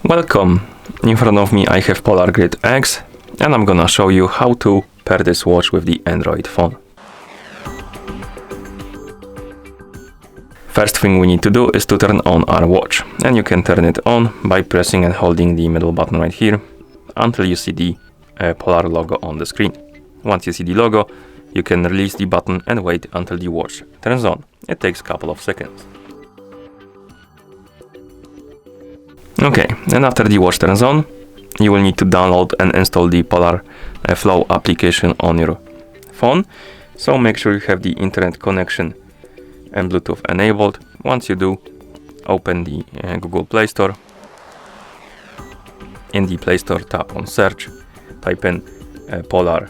Welcome! In front of me I have Polar Grid X and I'm gonna show you how to pair this watch with the Android phone. First thing we need to do is to turn on our watch, and you can turn it on by pressing and holding the middle button right here until you see the Polar logo on the screen. Once you see the logo, you can release the button and wait until the watch turns on. It takes a couple of seconds. Okay, and after the watch turns on, you will need to download and install the Polar Flow application on your phone. So make sure you have the internet connection and Bluetooth enabled. Once you do, open the Google Play Store. In the Play Store, tap on search, type in Polar,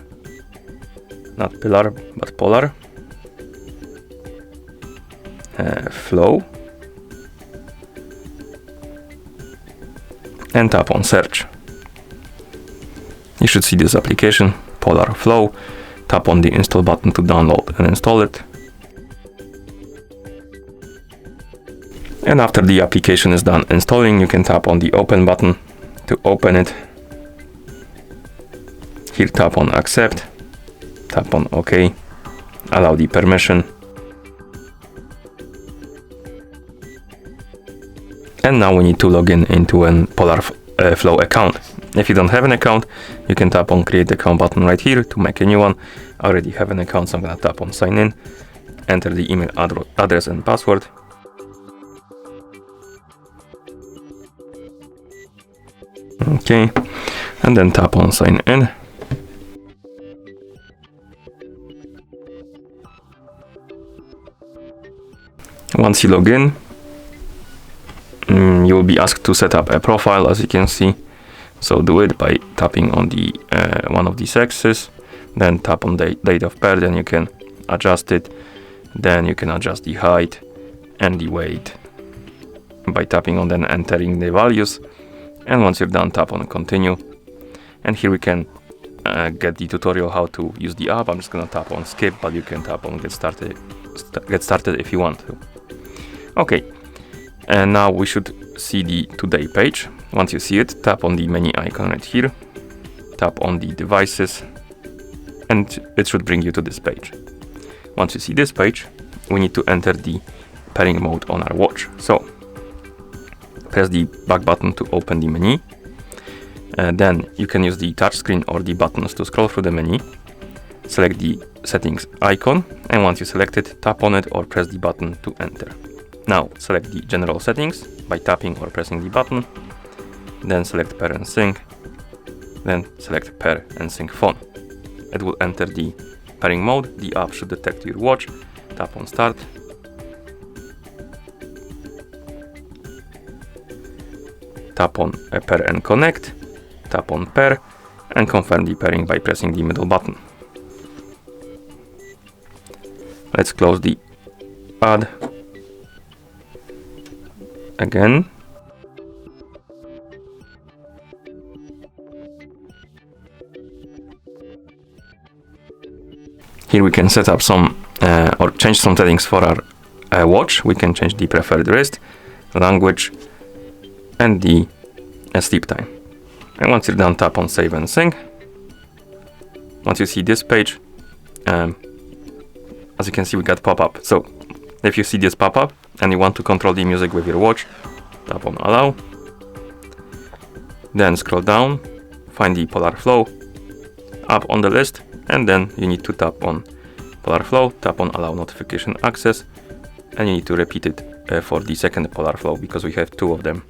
not Pillar, but Polar Flow, and tap on search. You should see this application, Polar Flow. Tap on the install button to download and install it. And after the application is done installing, you can tap on the open button to open it. Here tap on accept, tap on OK, allow the permission. And now we need to log in into a Polar Flow account. If you don't have an account, you can tap on create account button right here to make a new one. I already have an account, so I'm gonna tap on sign in, enter the email address and password. Okay, and then tap on sign in. Once you log in, you will be asked to set up a profile, as you can see. So do it by tapping on the one of these axes, then tap on the date of birth, then you can adjust it. Then you can adjust the height and the weight by tapping on and entering the values. And once you're done, tap on continue. And here we can get the tutorial how to use the app. I'm just gonna tap on skip, but you can tap on get started if you want to. Okay, and now we should see the today page. Once you see it, tap on the menu icon right here, tap on the devices, and it should bring you to this page. Once you see this page, we need to enter the pairing mode on our watch. So press the back button to open the menu. Then you can use the touchscreen or the buttons to scroll through the menu. Select the settings icon, and once you select it, tap on it or press the button to enter. Now select the general settings by tapping or pressing the button. Then select pair and sync. Then select pair and sync phone. It will enter the pairing mode. The app should detect your watch. Tap on start. Tap on pair and connect. Tap on pair and confirm the pairing by pressing the middle button. Let's close the ad again. Here we can set up some or change some settings for our watch. We can change the preferred wrist, language, and the sleep time. And once you're done, tap on save and sync. Once you see this page, as you can see, we got pop-up. So if you see this pop-up and you want to control the music with your watch, tap on allow. Then scroll down, find the Polar Flow app on the list, and then you need to tap on Polar Flow, tap on allow notification access, and you need to repeat it for the second Polar Flow because we have two of them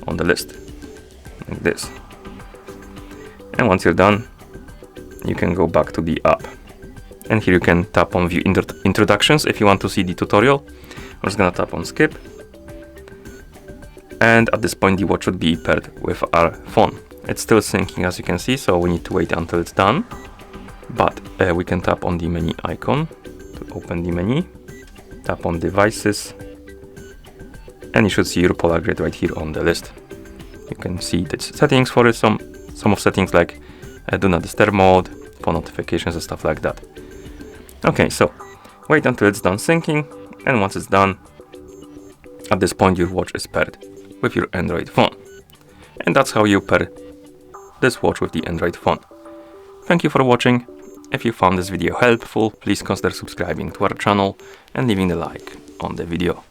on the list, like this. And once you're done, you can go back to the app. And here you can tap on view introductions if you want to see the tutorial. I'm just gonna tap on skip. And at this point, the watch should be paired with our phone. It's still syncing, as you can see, so we need to wait until it's done. But we can tap on the menu icon to open the menu. Tap on devices. And you should see your Polar Grid right here on the list. You can see the settings for it, some of settings like do not disturb mode, phone notifications and stuff like that. Okay, so wait until it's done syncing, and once it's done, at this point your watch is paired with your Android phone. And that's how you pair this watch with the Android phone. Thank you for watching. If you found this video helpful, please consider subscribing to our channel and leaving a like on the video.